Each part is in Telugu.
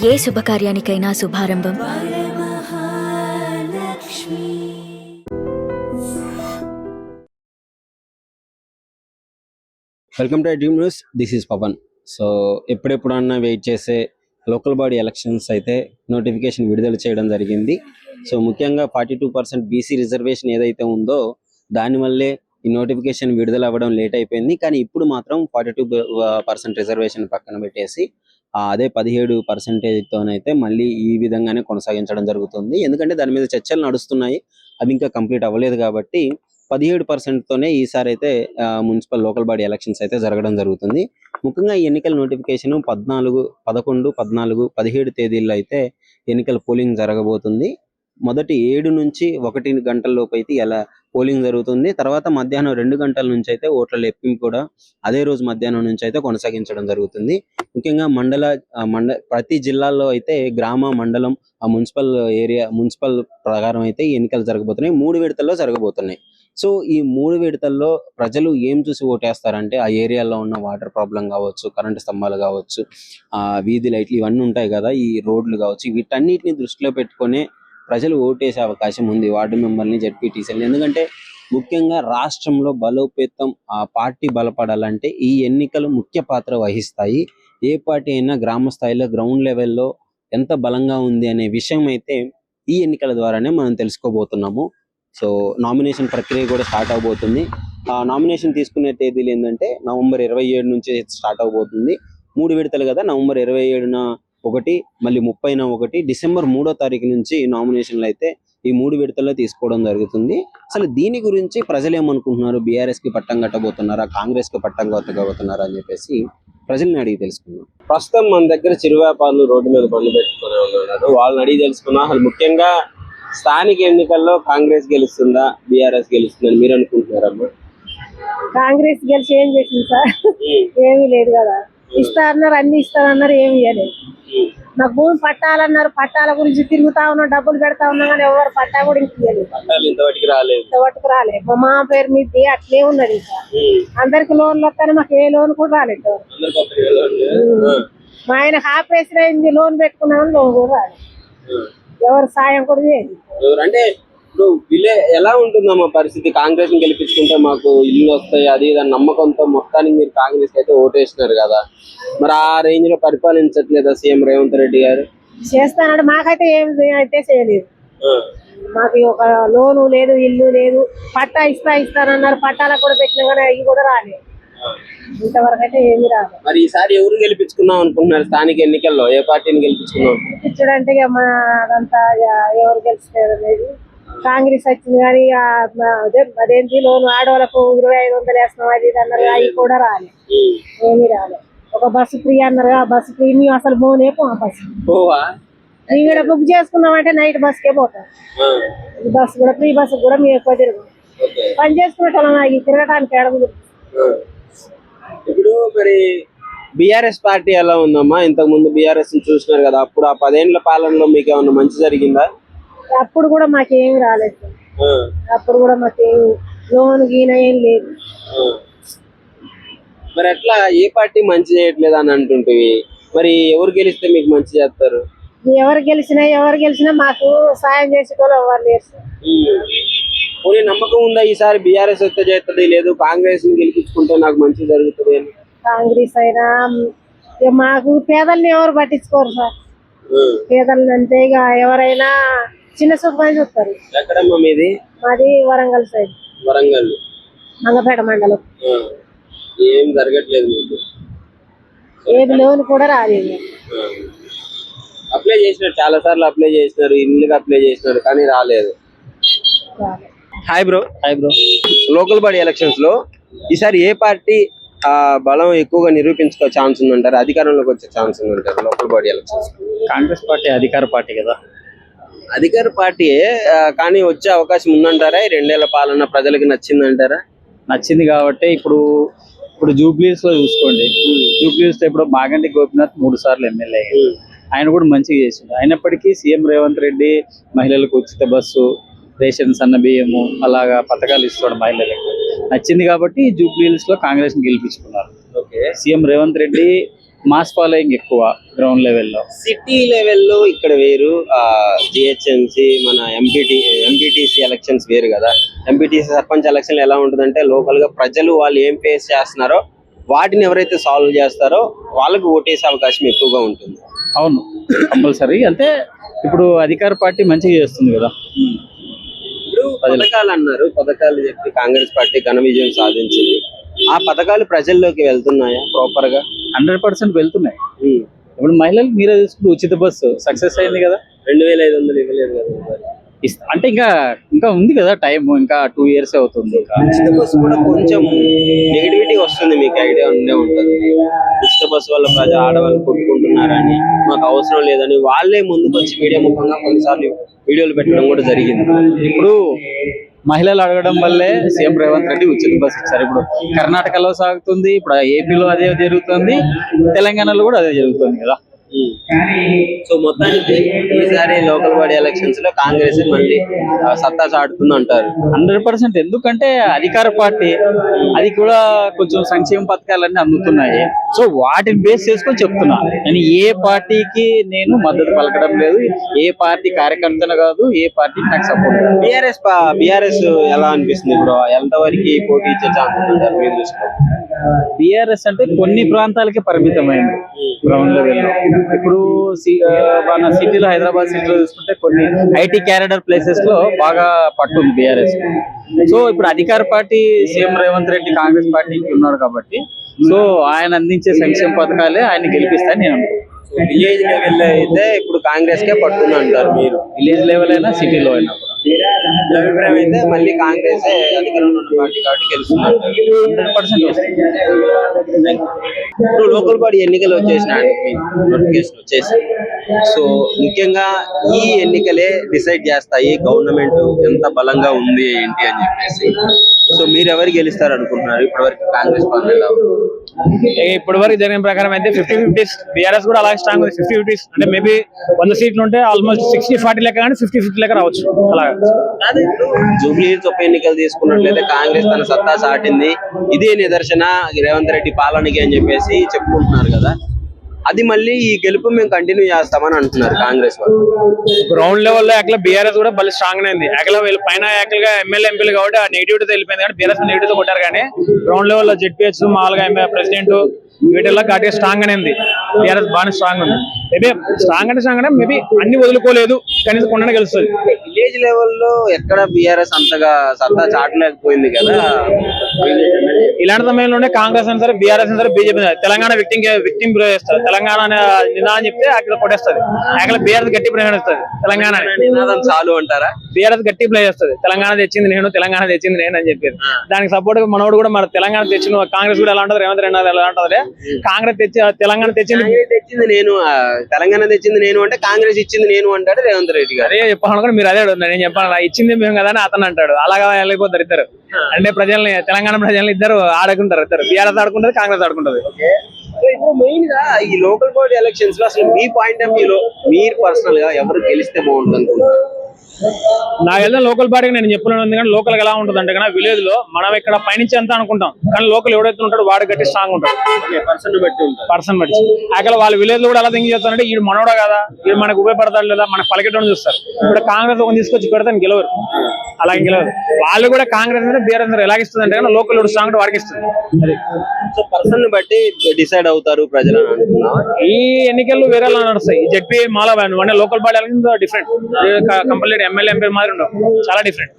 ఏ శుభకార్యానికైనా శుభారంభం welcome to dream news. This is Pavan. So ఎప్పుడెప్పుడన్నా వెయిట్ చేసే లోకల్ బాడీ ఎలక్షన్స్ అయితే నోటిఫికేషన్ విడుదల చేయడం జరిగింది. సో ముఖ్యంగా 42% బీసీ రిజర్వేషన్ ఏదైతే ఉందో దానివల్లే ఈ నోటిఫికేషన్ విడుదల అవ్వడం లేట్ అయిపోయింది. కానీ ఇప్పుడు మాత్రం 42% రిజర్వేషన్ పక్కన పెట్టేసి అదే 17%తోనైతే మళ్ళీ ఈ విధంగానే కొనసాగించడం జరుగుతుంది. ఎందుకంటే దాని మీద చర్చలు నడుస్తున్నాయి, అది ఇంకా కంప్లీట్ అవ్వలేదు కాబట్టి 17%తోనే ఈసారి అయితే మున్సిపల్ లోకల్ బాడీ ఎలక్షన్స్ అయితే జరగడం జరుగుతుంది. ముఖ్యంగా ఈ ఎన్నికల నోటిఫికేషన్ 14, 11, 14, 17 తేదీల్లో అయితే ఎన్నికల పోలింగ్ జరగబోతుంది. మొదటి 7 నుంచి 1 గంటల లోపు అయితే ఇలా పోలింగ్ జరుగుతుంది. తర్వాత మధ్యాహ్నం 2 గంటల నుంచి అయితే ఓట్ల లెక్కింపు కూడా అదే రోజు మధ్యాహ్నం నుంచి అయితే కొనసాగించడం జరుగుతుంది. ముఖ్యంగా ప్రతి జిల్లాల్లో అయితే గ్రామ, మండలం, మున్సిపల్ ప్రకారం అయితే ఈ ఎన్నికలు జరగబోతున్నాయి. 3 విడతల్లో జరగబోతున్నాయి. సో ఈ 3 విడతల్లో ప్రజలు ఏం చూసి ఓటేస్తారంటే ఆ ఏరియాలో ఉన్న వాటర్ ప్రాబ్లం కావచ్చు, కరెంటు స్తంభాలు కావచ్చు, వీధి లైట్లు ఇవన్నీ ఉంటాయి కదా, ఈ రోడ్లు కావచ్చు, వీటన్నిటిని దృష్టిలో పెట్టుకొని ప్రజలు ఓటేసే అవకాశం ఉంది, వార్డు మెంబర్ని, జెడ్పీటీసీని. ఎందుకంటే ముఖ్యంగా రాష్ట్రంలో బలోపేతం పార్టీ బలపడాలంటే ఈ ఎన్నికలు ముఖ్య పాత్ర వహిస్తాయి. ఏ పార్టీ అయినా గ్రామ స్థాయిలో గ్రౌండ్ లెవెల్లో ఎంత బలంగా ఉంది అనే విషయం అయితే ఈ ఎన్నికల ద్వారానే మనం తెలుసుకోబోతున్నాము. సో నామినేషన్ ప్రక్రియ కూడా స్టార్ట్ అవబోతుంది. నామినేషన్ తీసుకునే తేదీలు ఏంటంటే నవంబర్ 27 నుంచి స్టార్ట్ అవబోతుంది. 3 విడతలు కదా, నవంబర్ 27న ఒకటి, మళ్ళీ 30న ఒకటి, డిసెంబర్ 3వ తారీఖు నుంచి నామినేషన్లు అయితే ఈ 3 విడతల్లో తీసుకోవడం జరుగుతుంది. అసలు దీని గురించి ప్రజలు ఏమనుకుంటున్నారు, బీఆర్ఎస్కి పట్టం కట్టబోతున్నారా, కాంగ్రెస్కి పట్టం కట్టబోతున్నారా అని చెప్పేసి ప్రజల్ని అడిగి తెలుసుకున్నాం. ప్రస్తుతం మన దగ్గర చిరు వ్యాపారులు రోడ్డు మీద బండ్లు పెట్టుకుని ఉన్నారు. వాళ్ళని అడిగి తెలుసుకున్నాం. అసలు ముఖ్యంగా స్థానిక ఎన్నికల్లో కాంగ్రెస్ గెలుస్తుందా, బీఆర్ఎస్ గెలుస్తుందని మీరు అనుకుంటున్నారమ్మా? కాంగ్రెస్ గెలిచి ఏం చేసింది సార్? ఏమీ లేదు కదా. ఇస్తా అన్నారు, అన్ని ఇస్తానన్నారు, ఏమి ఇవ్వలేదు. నాకు భూమి పట్టాలన్నారు, పట్టాల గురించి తిరుగుతా ఉన్నా, డబ్బులు పెడతా ఉన్నా కానీ ఎవరు పట్టా కూడా ఇంక ఇవ్వలేదు. ఇంతవరకు రాలేదు. మా మామ పేరు మీద అట్లే ఉన్నది. ఇంకా అందరికి లోన్లు వస్తాను, మాకు ఏ లోన్ కూడా రాలేదు. మా ఆయన ఆపరేషన్ అయింది, లోన్ పెట్టుకున్నామని లోన్ కూడా రాలేదు. ఎవరు సాయం కూడా చేయదు. అంటే ఇప్పుడు ఎలా ఉంటుందమ్మా పరిస్థితి? కాంగ్రెస్ ని గెలిపించుకుంటే మాకు ఇల్లు వస్తాయి, అది ఇది నమ్మకంతో మొత్తానికి మీరు కాంగ్రెస్ అయితే ఓటేసినారు కదా, మరి ఆ రేంజ్ లో పరిపాలించట్లేదా సీఎం రేవంత్ రెడ్డి గారు? చేస్తానంటే మాకైతే ఏమి అయితే చేయలేదు. మాకు ఒక లోను లేదు, ఇల్లు లేదు. పట్టా ఇస్తానన్నారు, పట్టాలకు కూడా పెట్టినా కానీ అవి కూడా రాలేదు. ఇంతవరకు అయితే ఏమి రాలేదు. మరి ఈసారి ఎవరు గెలిపించుకుందాం అనుకుంటున్నారు స్థానిక ఎన్నికల్లో? ఏ పార్టీని గెలిపించుకున్నాం? గెలిపించడంటే మా అదంతా ఎవరు గెలుస్తారు అనేది. కాంగ్రెస్ వచ్చింది కానీ అదేంటి లోను ఆడవాళ్ళకు 2500 వేస్తున్నాం, అది ఇది అన్నారు, అవి కూడా రాలేదు. ఏమీ రాలేదు. ఒక బస్సు ఫ్రీ అన్నారు, ఆ బస్సు ఫ్రీ మేము అసలు పోనే పో. ఆ బస్సు మేము ఇక్కడ బుక్ చేసుకున్నామంటే నైట్ బస్కే పోతాం. ఈ బస్సు కూడా ఫ్రీ బస్సు కూడా మేము ఎక్కువ తిరగం. పని చేసుకునేటోళ్ళం, అవి తిరగడానికి అడుగులు. ఇప్పుడు మరి బీఆర్ఎస్ పార్టీ ఎలా ఉందమ్మా? ఇంతకు ముందు బీఆర్ఎస్ చూసినారు కదా, అప్పుడు ఆ 10 ఏళ్ల పాలనలో మీకు ఏమన్నా మంచి జరిగిందా? అప్పుడు కూడా మాకేమి రాలేదు. అప్పుడు కూడా మాకేమి లోన్ గీన ఏం లేదు. మరి అట్లా ఏ పార్టీ మంచి చేయట్లేదు అని అంటుంటివి, మరి ఎవరు గెలిస్తే మీకు మంచి చేస్తారు? ఎవరు గెలిచినా మాకు సాయం చేసేటోళ్ళు ఎవరు లేరు. పోనీ నమ్మకం ఉందా ఈసారి బీఆర్ఎస్ వస్తే చేస్తుంది, లేదు కాంగ్రెస్ ని గెలిపించుకుంటే నాకు మంచి జరుగుతుంది అని? కాంగ్రెస్ అయినా మాకు పేదల్ని ఎవరు పట్టించుకోరు సార్. పేదల్ని అంటే ఇక ఎవరైనా చిన్న చూపుకొని చూస్తారు. ఎక్కడమ్మా మీది? మాది వరంగల్ సైడ్. వరంగల్, మంగపేట మండలం. ఏం జరగట్లేదు మీకు? ఏది లోన్ కూడా రాలేదు. అప్లై చేసినారు, చాలా సార్లు అప్లై చేసినారు, ఇల్లుగా అప్లై చేసినారు కానీ రాలేదు. Hi bro. Local body elections లో ఈసారి ఏ పార్టీ బలం ఎక్కువగా నిరూపించుకో ఛాన్స్ ఉందంటారు, అధికారంలోకి వచ్చే ఛాన్స్ ఉందంటారు local body elections? Congress party అధికార పార్టీ కదా. అధికార పార్టీ కానీ వచ్చే అవకాశం ఉందంటారా? 2 ఏళ్ల పాలన ప్రజలకు నచ్చిందంటారా? నచ్చింది కాబట్టి ఇప్పుడు జూబ్లీస్ లో చూసుకోండి. జూబ్లీస్ లో ఇప్పుడు మాగంటి గోపీనాథ్ 3 సార్లు ఎమ్మెల్యే అయ్యారు. ఆయన కూడా మంచిగా చేసిండు. అయినప్పటికీ సీఎం రేవంత్ రెడ్డి మహిళలకు ఉచిత బస్సు, రేషన్, సన్న బియ్యము అలాగా పథకాలు ఇస్తాడు మహిళలకు. నచ్చింది కాబట్టి జూబ్లీస్ లో కాంగ్రెస్ ని గెలిపించుకున్నారు. CM Revanth Reddy mass following ఎక్కువ గ్రౌండ్ లెవెల్లో. సిటీ లెవెల్లో ఇక్కడ వేరు, జిహెచ్ఎంసి మన ఎంపీటీసీ ఎలక్షన్స్ వేరు కదా. ఎంపీటీసీ సర్పంచ్ ఎలక్షన్ ఎలా ఉంటుందంటే లోకల్ గా ప్రజలు వాళ్ళు ఏం ఫేస్ చేస్తున్నారో వాటిని ఎవరైతే సాల్వ్ చేస్తారో వాళ్ళకి ఓటేసే అవకాశం ఎక్కువగా ఉంటుంది. అవును, కంపల్సరీ. అంటే ఇప్పుడు అధికార పార్టీ మంచిగా చేస్తుంది కదా. ఇప్పుడు పథకాలు అన్నారు, పథకాలు చెప్పి కాంగ్రెస్ పార్టీ ఘన విజయం సాధించింది. ఆ పథకాలు ప్రజల్లోకి వెళ్తున్నాయా ప్రాపర్ గా? 100% వెళ్తున్నాయి. ఇప్పుడు మహిళలు మీరే తీసుకుంటే ఉచిత బస్సు సక్సెస్ అయింది కదా. 2500 ఇవ్వలేదు కదా. అంటే ఇంకా ఉంది కదా టైం, ఇంకా 2 years అవుతుంది. ఉచిత బస్సు కూడా కొంచెం నెగిటివిటీ వస్తుంది, మీకు ఐడియా ఉండే ఉంటుంది. ఉచిత బస్సు వల్ల ఆడవాళ్ళు కొట్టుకుంటున్నారని, మాకు అవసరం లేదని వాళ్ళే ముందుకు వచ్చి మీడియా ముఖంగా కొన్నిసార్లు వీడియోలు పెట్టడం కూడా జరిగింది. ఇప్పుడు మహిళలు అడగడం వల్లే సీఎం రేవంత్ రెడ్డి ఉచిత బస్సు ఇచ్చారు. ఇప్పుడు కర్ణాటకలో సాగుతుంది, ఇప్పుడు ఏపీలో అదే జరుగుతుంది, తెలంగాణలో కూడా అదే జరుగుతుంది కదా. సో మొత్తానికి ఈసారి లోకల్ బాడీ ఎలక్షన్స్ లో కాంగ్రెస్ మళ్ళీ సత్తా చాటుతుంది అంటారు. 100%. ఎందుకంటే అధికార పార్టీ, అది కూడా కొంచెం సంక్షేమ పథకాలన్నీ అందుతున్నాయి. సో వాటిని బేస్ చేసుకొని చెప్తున్నా, నేను ఏ పార్టీకి నేను మద్దతు పలకడం లేదు, ఏ పార్టీ కార్యకర్తను కాదు, ఏ పార్టీకి నాకు సపోర్ట్. బీఆర్ఎస్ ఎలా అనిపిస్తుంది ఇప్పుడు? ఎంతవరకు పోటీ ఇచ్చే ఛాన్స్ ఉంటారు మీ దృష్టిలో? బీఆర్ఎస్ అంటే కొన్ని ప్రాంతాలకే పరిమితమైంది గ్రౌండ్ లెవెల్లో. ఇప్పుడు మన సిటీలో, హైదరాబాద్ సిటీలో చూసుకుంటే కొన్ని ఐటీ క్యారిడర్ ప్లేసెస్ లో బాగా పట్టుంది బీఆర్ఎస్. సో ఇప్పుడు అధికార పార్టీ సీఎం రేవంత్ రెడ్డి కాంగ్రెస్ పార్టీకి ఉన్నాడు కాబట్టి, సో ఆయన అందించే సంక్షేమ పథకాలే ఆయన గెలిపిస్తాయని నేను అనుకుంటున్నాను. విలేజ్ లెవెల్ లో అయితే ఇప్పుడు కాంగ్రెస్ కే పడుతుంది అంటారు మీరు? విలేజ్ లెవెల్ అయినా సిటీలో అయినా కూడా అభిప్రాయం అయితే మళ్ళీ కాంగ్రెస్ అధికారంలో ఉన్న పార్టీ కాబట్టి గెలుస్తున్నారు. 100% వస్తుంది. ఇప్పుడు లోకల్ బాడీ ఎన్నికలు వచ్చేసినాయి, నోటిఫికేషన్ వచ్చేసి. సో ముఖ్యంగా ఈ ఎన్నికలే డిసైడ్ చేస్తాయి గవర్నమెంట్ ఎంత బలంగా ఉంది ఏంటి అని చెప్పేసి. సో మీరు ఎవరు గెలుస్తారు అనుకుంటున్నారు? ఇప్పటివరకు కాంగ్రెస్ పాలన ఎలా ఉంది? ఇప్పటి వరకు జరిగిన ప్రకారం అయితే 50-50. బీఆర్ఎస్ కూడా అలాగే స్ట్రాంగ్ ఉంది. 50-50 అంటే మేబీ 100 సీట్లు ఉంటే ఆల్మోస్ట్ 60-40 లెక్క కానీ 50-50 లెక్క రావచ్చు. అలాగే జూబ్లీ హిల్స్ ఉప ఎన్నికలు తీసుకున్నట్లయితే కాంగ్రెస్ తన సత్తా చాటింది, ఇదే నిదర్శన రేవంత్ రెడ్డి పాలనకి అని చెప్పేసి చెప్పుకుంటున్నారు కదా. అది మళ్ళీ ఈ గెలుపు మేము కంటిన్యూ చేస్తామని అంటున్నారు కాంగ్రెస్ వాళ్ళు. గ్రౌండ్ లెవెల్ లో యాక్చువల్ బీఆర్ఎస్ కూడా మళ్ళీ స్ట్రాంగ్ అయింది. యాక్చువల్ వీళ్ళు పైన యాక్చువల్ గా ఎమ్మెల్యే ఎంపీలు కాబట్టి ఆ నెగిటివిటీ వెళ్ళిపోయింది, కానీ బీఆర్ఎస్ నెగిటివ్ కొట్టారు. కానీ గ్రౌండ్ లెవెల్ లో జెడ్పీహెచ్ మామూలుగా ప్రెసిడెంట్ వీటిల్లో గట్టిగా స్ట్రాంగ్ అనేది బీఆర్ఎస్ బాగా స్ట్రాంగ్ ఉంది. మేబీ స్ట్రాంగ్ అంటే మేబీ అన్ని వదులుకోలేదు, కనీసం కొండనే గెలుస్తుంది. విలేజ్ లెవెల్లో ఎక్కడ బీఆర్ఎస్ అంతగా సత్తా చాటలేకపోయింది కదా. ఇలాంటి సమయంలోనే కాంగ్రెస్ అని సరే, బీఆర్ఎస్ అని సరే, బీజేపీ తెలంగాణ విక్టిం చేస్తారు. తెలంగాణ నినాదం చెప్తే అక్కడ కొట్టేస్తుంది. అక్కడ బీఆర్ఎస్ గట్టి ప్రయాణిస్తుంది. తెలంగాణ నినాదం చాలు అంటారా? బీఆర్ఎస్ గట్టి ప్లే చేస్తుంది. తెలంగాణ తెచ్చింది నేను, తెలంగాణ తెచ్చింది నేను అని చెప్పేది. దానికి సపోర్ట్ మనోడు కూడా మన తెలంగాణ తెచ్చిన కాంగ్రెస్ కూడా ఎలా ఉంటుంది, రేవంత్ రెడ్డి ఎలా ఉంటుంది, కాంగ్రెస్ తెలంగాణ తెచ్చింది నేను, తెలంగాణ తెచ్చింది నేను అంటే కాంగ్రెస్ ఇచ్చింది నేను అంటాడు రేవంత్ రెడ్డి గారు. అదే చెప్పాలనుకుంటే మీరు అదే అడుగుతున్నారు. నేను చెప్పాను ఇచ్చింది మేము కదా అని అతను అంటాడు. అలాగా వెళ్ళిపోతారు ఇద్దరు. అంటే ప్రజల్ని, తెలంగాణ ప్రజల్ని ఇద్దరు ఆడుకుంటారు. ఇద్దరు బీఆర్ఎస్ ఆడుకుంటది, కాంగ్రెస్ ఆడుకుంటది. ఇప్పుడు మెయిన్ గా ఈ లోకల్ బాడీ ఎలక్షన్స్ లో అసలు మీ పాయింట్ ఆఫ్ వ్యూ లో మీరు పర్సనల్ గా ఎవరు గెలిస్తే బాగుంటుంది అనుకుంటున్నారు? నాకు వెళ్తే లోకల్ బాడీకి నేను చెప్పలేను. ఎందుకంటే లోకల్ ఎలా ఉంటుంది అంటే కన్నా విలేజ్ లో మనం ఇక్కడ పైనుంచి ఎంత అనుకుంటాం, కానీ లోకల్ ఎవడైతే ఉంటాడో వాడు గట్టి స్ట్రాంగ్ ఉంటాడు. పర్సన్ బట్టి అక్కడ వాళ్ళ విలేజ్ లో కూడా ఎలా థింక్ చేస్తారంటే వీడు మనోడా కదా, వీడు మనకు ఉపయోగపడతాడు లేదా, మన పలికెటోని చూస్తారు. ఇప్పుడు కాంగ్రెస్ ఒక తీసుకొచ్చి పెడితే గెలవరు, అలాగే గెలవరు. వాళ్ళు కూడా కాంగ్రెస్ మీద బీఆర్ఎస్ ఎలాగిస్తుంది అంటే కన్నా లోకల్ ఎవడు స్ట్రాంగ్ వాడికి ఇస్తుంది. అది సో పర్సన్ బట్టి డిసైడ్ అవుతారు ప్రజలు అని అనుకున్నాం. ఈ ఎన్నికల్లో వేరే నడుస్తాయి. జెడ్పీ మాలా అంటే local body election different, compulsory MLA MP మాదిరి ఉండవు. చాలా డిఫరెంట్.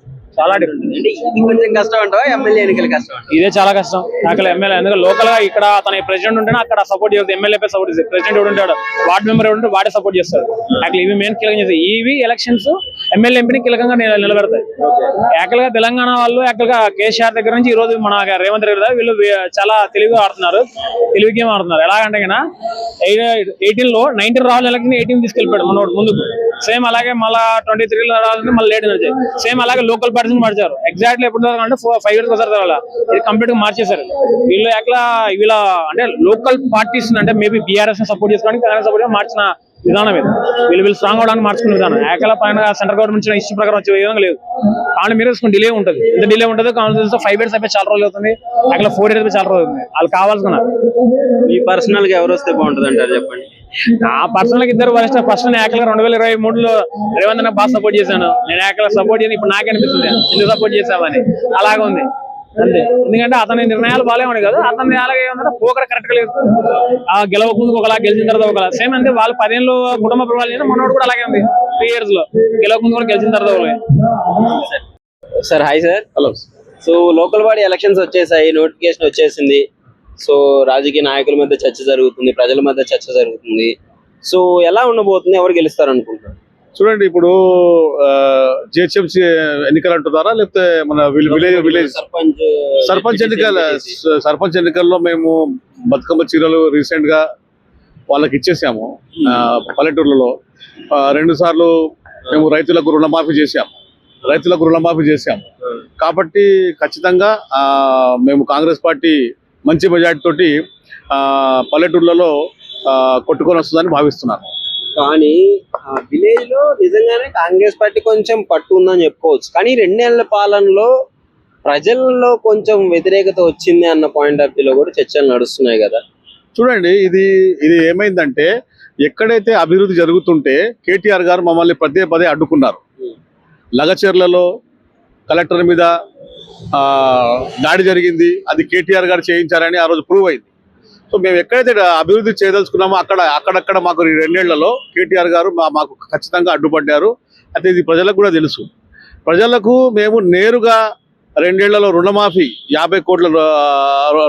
అంటే ఇది కొంచెం కష్టం అంటావా? ఎమ్మెల్యే ఎన్నికలు కష్టం? ఇదే చాలా కష్టం. అక్కడ ఎమ్మెల్యే ఎందుకంటే లోకల్ గా ఇక్కడ తన ప్రెసిడెంట్ ఉంటేనే అక్కడ సపోర్ట్ చేస్తుంది. ఎమ్మెల్యే సపోర్ట్ చేస్తుంది. ప్రెసిడెంట్ ఎవరు ఉంటాడు, వార్డ్ మెంబర్ ఎవరు ఉంటే వాడే సపోర్ట్ చేస్తారు. అక్కడ ఇవి మెయిన్ కీలకం చేస్తాయి. ఇవి ఎలక్షన్స్ ఎమ్మెల్యే ఎంపీని కీలకంగా నిలబెడతాయి. యాక్చువల్ గా తెలంగాణ వాళ్ళు యాక్చువల్ గా కేసీఆర్ దగ్గర నుంచి ఈ రోజు మన రేవంత్ రెడ్డి వీళ్ళు చాలా తెలివిగా ఆడుతున్నారు. తెలివి గేమ్ ఆడుతున్నారు. ఎలాగంటే 18 లో 19 రావాలి ఎలక్షన్ 18 తీసుకెళ్ళిపోయాడు మనోడు ముందుకు. సేమ్ అలాగే మళ్ళీ 23 రావాలని మళ్ళీ లేట్ నడిచాయి. సేమ్ అలాగే లోకల్ పార్టీస్ మార్చారు. ఎగ్జాక్ట్లీ ఎప్పుడు అంటే 5 years ఒకసారి రావాలా, ఇది కంప్లీట్ గా మార్చేశారు. వీళ్ళు వీళ్ళ అంటే లోకల్ పార్టీస్ అంటే మేబీ బీఆర్ఎస్ సపోర్ట్ చేసుకోవడానికి కాంగ్రెస్ సపోర్ట్ మార్చిన విధానం ఇది. వీళ్ళు స్ట్రాంగ్ అవడానికి మార్చుకునే విధానం. ఏకల పైన సెంట్రల్ గవర్నమెంట్ ఇష్యూ ప్రకారం వచ్చే విధంగా లేదు. కానీ మీరు డిలే ఉంటుంది. ఎంత డిలే ఉంటుంది కాన్ఫరెన్స్ 5 years అయిపోయి చాలా రోజులు అవుతుంది. అక్కడ 4 years అయిపోయి చాలా రోజులు అవుతుంది. వాళ్ళు కావాల్సిన మీ పర్సనల్ గా ఎవరు వస్తే బాగుంటుంది అంటారు చెప్పండి. నా పర్సనల్ ఇద్దరు వరిష్ట ఫస్ట్ నేను ఏకల 2023లో రేవంత్ అన్న బాగా సపోర్ట్ చేశాను. నేను ఏకల సపోర్ట్ చేయను ఇప్పుడు నాకే అనిపిస్తుంది ఎందుకు సపోర్ట్ చేసామని. అలాగే ఉంది అంతే. ఎందుకంటే అతని నిర్ణయాలు బాగాలేమని కాదు, అతని అలాగే ఏమన్నా పోకడ కరెక్ట్ గా లేదు. ఆ గెలవకుండా ఒకలా, గెలిచిన తర్వాత ఒకలా సేమ్ అంతే. వాళ్ళు 10 ఏళ్ళు కుటుంబ ప్రభావాలు మనోడు కూడా అలాగే ఉంది. 3 years లో గెలవకుండా కూడా గెలిచిన తర్వాత ఒకలే. Sir hi sir. Hello. So local body elections వచ్చేసాయి, నోటిఫికేషన్ వచ్చేసింది. సో రాజకీయ నాయకుల మధ్య చర్చ జరుగుతుంది, ప్రజల మధ్య చర్చ జరుగుతుంది. సో ఎలా ఉండబోతుంది, ఎవరు గెలుస్తారు అనుకుంటారు? చూడండి, ఇప్పుడు జిహెచ్ఎంసీ ఎన్నికలు అంటున్నారా లేకపోతే మన విలేజ్ సర్పంచ్ ఎన్నికల్లో మేము బతుకమ్మ చీరలు రీసెంట్ గా వాళ్ళకి ఇచ్చేసాము. పల్లెటూర్లలో 2 సార్లు మేము రైతులకు రుణమాఫీ చేశాము. కాబట్టి ఖచ్చితంగా మేము కాంగ్రెస్ పార్టీ మంచి మెజార్టీ తోటి పల్లెటూర్లలో కొట్టుకొని వస్తుందని భావిస్తున్నాను. కానీ విలేజ్ లో నిజంగానే కాంగ్రెస్ పార్టీ కొంచెం పట్టు ఉందని చెప్పుకోవచ్చు. కానీ 2 ఏళ్ల పాలనలో ప్రజల్లో కొంచెం వ్యతిరేకత వచ్చింది అన్న పాయింట్ ఆఫ్ వ్యూలో కూడా చర్చలు నడుస్తున్నాయి కదా. చూడండి, ఇది ఏమైందంటే ఎక్కడైతే అభివృద్ధి జరుగుతుంటే కేటీఆర్ గారు మమ్మల్ని పదే అడ్డుకున్నారు. లగచర్లలో కలెక్టర్ మీద దాడి జరిగింది, అది కేటీఆర్ గారు చేయించారని ఆ రోజు ప్రూవ్ అయింది. సో మేము ఎక్కడైతే అభివృద్ధి చేయదలుచుకున్నామో అక్కడక్కడ మాకు 2 ఏళ్లలో కేటీఆర్ గారు మాకు ఖచ్చితంగా అడ్డుపడ్డారు. అయితే ఇది ప్రజలకు కూడా తెలుసు. ప్రజలకు మేము నేరుగా 2 ఏళ్లలో రుణమాఫీ 50 కోట్ల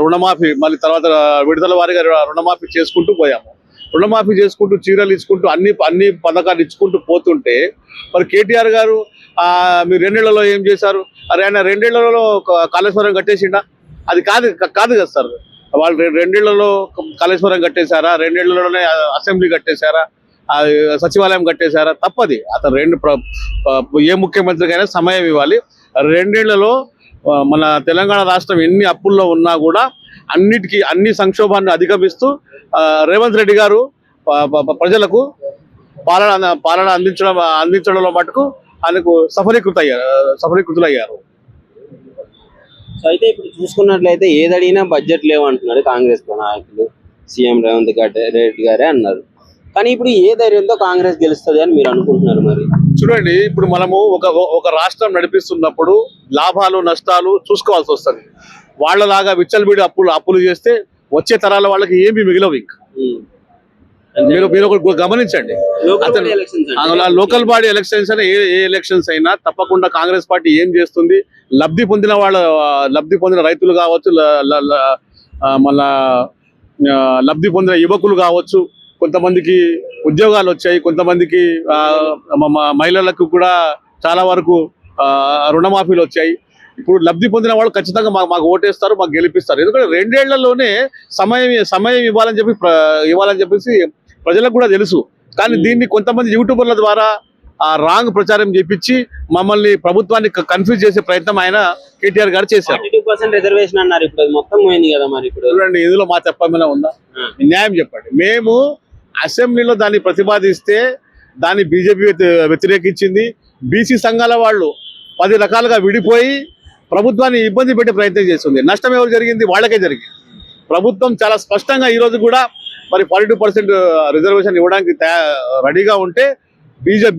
రుణమాఫీ, మళ్ళీ తర్వాత విడుదల వారీగా రుణమాఫీ చేసుకుంటూ పోయాము. రుణమాఫీ చేసుకుంటూ చీరలు ఇచ్చుకుంటూ అన్ని పథకాలు ఇచ్చుకుంటూ పోతుంటే మరి కేటీఆర్ గారు మీరు 2 ఏళ్లలో ఏం చేశారు? అరే ఆయన 2 ఏళ్లలో కాళేశ్వరం కట్టేసిండా? అది కాదు కదా సార్. వాళ్ళు 2 ఏళ్లలో కాళేశ్వరం కట్టేశారా? 2 ఏళ్లలోనే అసెంబ్లీ కట్టేశారా? సచివాలయం కట్టేశారా? తప్పది. అతను ఏ ముఖ్యమంత్రికైనా సమయం ఇవ్వాలి. 2 ఏళ్లలో మన తెలంగాణ రాష్ట్రం ఎన్ని అప్పుల్లో ఉన్నా కూడా అన్ని సంక్షోభాన్ని అధిగమిస్తూ రేవంత్ రెడ్డి గారు ప్రజలకు పాలన అందించడంలో మటుకు ఆయనకు సఫలీకృతులయ్యారు. సో అయితే ఇప్పుడు చూసుకున్నట్లయితే ఏది అడిగినా బడ్జెట్ లేవు అంటున్నాడు కాంగ్రెస్ నాయకులు. సీఎం రేవంత్ రెడ్డి గారే అన్నారు. కానీ ఇప్పుడు ఏ ధైర్యంతో కాంగ్రెస్ గెలుస్తుంది అని మీరు అనుకుంటున్నారు? మరి చూడండి, ఇప్పుడు మనము ఒక రాష్ట్రం నడిపిస్తున్నప్పుడు లాభాలు నష్టాలు చూసుకోవాల్సి వస్తుంది. వాళ్ళలాగా విచ్చలవిడి అప్పులు చేస్తే వచ్చే తరాల వాళ్ళకి ఏమి మిగిలవు. ఇంకా మీరు ఒకటి గమనించండి, లోకల్ బాడీ ఎలక్షన్స్ అయినా ఏ ఎలక్షన్స్ అయినా తప్పకుండా కాంగ్రెస్ పార్టీ ఏం చేస్తుంది, లబ్ధి పొందిన రైతులు కావచ్చు, మళ్ళా లబ్ధి పొందిన యువకులు కావచ్చు, కొంతమందికి ఉద్యోగాలు వచ్చాయి, కొంతమందికి మహిళలకు కూడా చాలా వరకు రుణమాఫీలు వచ్చాయి. ఇప్పుడు లబ్ధి పొందిన వాళ్ళు ఖచ్చితంగా మాకు ఓటేస్తారు, మాకు గెలిపిస్తారు. ఎందుకంటే 2 ఏళ్లలోనే సమయం ఇవ్వాలని చెప్పేసి ప్రజలకు కూడా తెలుసు. కానీ దీన్ని కొంతమంది యూట్యూబర్ల ద్వారా రాంగ్ ప్రచారం చేపించి మమ్మల్ని ప్రభుత్వాన్ని కన్ఫ్యూజ్ చేసే ప్రయత్నం ఆయన కేటీఆర్ గారు చేశారు. 42% రిజర్వేషన్ అన్నారు, ఇప్పుడు అది మొత్తం పోయింది కదా. మరి ఇప్పుడు చూడండి, ఇందులో మా తప్పేమైనా ఉందా? న్యాయం చెప్పండి. మేము అసెంబ్లీలో దాన్ని ప్రతిపాదిస్తే దాన్ని బీజేపీ వ్యతిరేకించింది. బీసీ సంఘాల వాళ్ళు 10 రకాలుగా విడిపోయి ప్రభుత్వాన్ని ఇబ్బంది పెట్టే ప్రయత్నం చేస్తుంది. నష్టం ఎవరు జరిగింది? వాళ్ళకే జరిగింది. ప్రభుత్వం చాలా స్పష్టంగా ఈ రోజు కూడా మరి 42% రిజర్వేషన్ ఇవ్వడానికి రెడీగా ఉంటే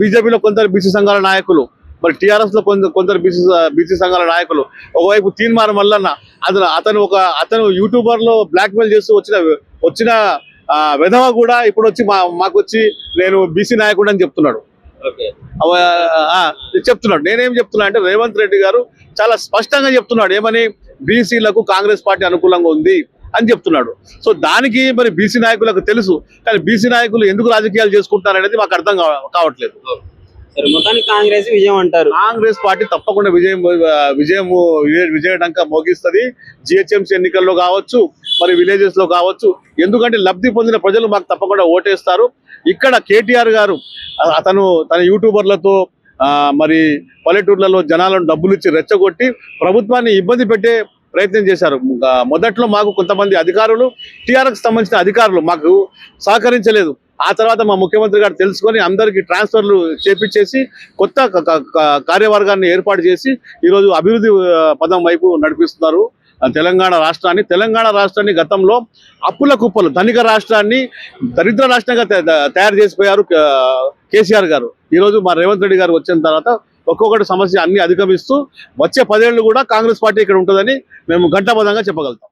బీజేపీలో కొందరు బీసీ సంఘాల నాయకులు, మరి టీఆర్ఎస్ లో కొందరు బీసీ సంఘాల నాయకులు, ఒకవైపు తీన్మార్ మల్లన్న అతను యూట్యూబర్ లో బ్లాక్ మెయిల్ చేస్తూ వచ్చిన విధవ కూడా ఇప్పుడు వచ్చి మాకు వచ్చి నేను బీసీ నాయకుడు అని చెప్తున్నాడు. నేనేం చెప్తున్నా అంటే రేవంత్ రెడ్డి గారు చాలా స్పష్టంగా చెప్తున్నాడు. ఏమని? బీసీలకు కాంగ్రెస్ పార్టీ అనుకూలంగా ఉంది అని చెప్తున్నాడు. సో దానికి మరి బీసీ నాయకులకు తెలుసు. కానీ బీసీ నాయకులు ఎందుకు రాజకీయాలు చేసుకుంటారు అనేది మాకు అర్థం కావట్లేదు. మొత్తానికి కాంగ్రెస్ విజయం అంటారు. కాంగ్రెస్ పార్టీ తప్పకుండా విజయడంక మోగిస్తుంది. జిహెచ్ఎంసీ ఎన్నికల్లో కావచ్చు, మరి విలేజెస్ లో కావచ్చు. ఎందుకంటే లబ్ధి పొందిన ప్రజలు మాకు తప్పకుండా ఓటేస్తారు. ఇక్కడ కేటీఆర్ గారు తన యూట్యూబర్లతో మరి పల్లెటూర్లలో జనాలను డబ్బులు ఇచ్చి రెచ్చగొట్టి ప్రభుత్వాన్ని ఇబ్బంది పెట్టే ప్రయత్నం చేశారు. మొదట్లో మాకు కొంతమంది అధికారులు, టీఆర్ఎస్ సంబంధించిన అధికారులు మాకు సహకరించలేదు. ఆ తర్వాత మా ముఖ్యమంత్రి గారు తెలుసుకొని అందరికీ ట్రాన్స్ఫర్లు చేపించేసి కొత్త కార్యవర్గాన్ని ఏర్పాటు చేసి ఈరోజు అభివృద్ధి పదం వైపు నడిపిస్తున్నారు తెలంగాణ రాష్ట్రాన్ని గతంలో అప్పుల కుప్పలు ధనిక రాష్ట్రాన్ని దరిద్ర రాష్ట్రంగా తయారు చేసిపోయారు కేసీఆర్ గారు. ఈరోజు మా రేవంత్ రెడ్డి గారు వచ్చిన తర్వాత ఒక్కొక్కటి సమస్య అన్ని అధిగమిస్తూ వచ్చే 10 ఏళ్ళు కూడా కాంగ్రెస్ పార్టీ ఇక్కడ ఉంటుందని మేము ఘంటాబద్ధంగా చెప్పగలుగుతాం.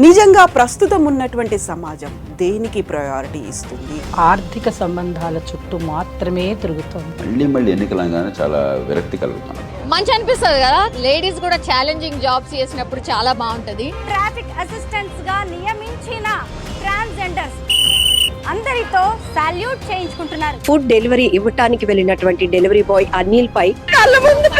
నిజంగా ప్రస్తుతం ఉన్నటువంటి సమాజం దేనికి ప్రయారిటీ ఇస్తుంది? ఆర్థిక సంబంధాల చుట్టూ మాత్రమే తిరుగుతుంది. మళ్ళీ ఎన్నికలంగానే చాలా విరక్తి కలుగుతాం. మంచి అనిపిస్తుంది కదా, లేడీస్ కూడా ఛాలెంజింగ్ జాబ్స్ చేసినప్పుడు చాలా బాగుంటది. ట్రాఫిక్ అసిస్టెంట్స్ గా నియమించిన ట్రాన్స్జెండర్స్ అందరితో సాల్యూట్ చేయించుకుంటున్నారు. ఫుడ్ డెలివరీ ఇవ్వటానికి వెళ్ళినటువంటి డెలివరీ బాయ్ అనిల్ పై కళ్ళ ముందు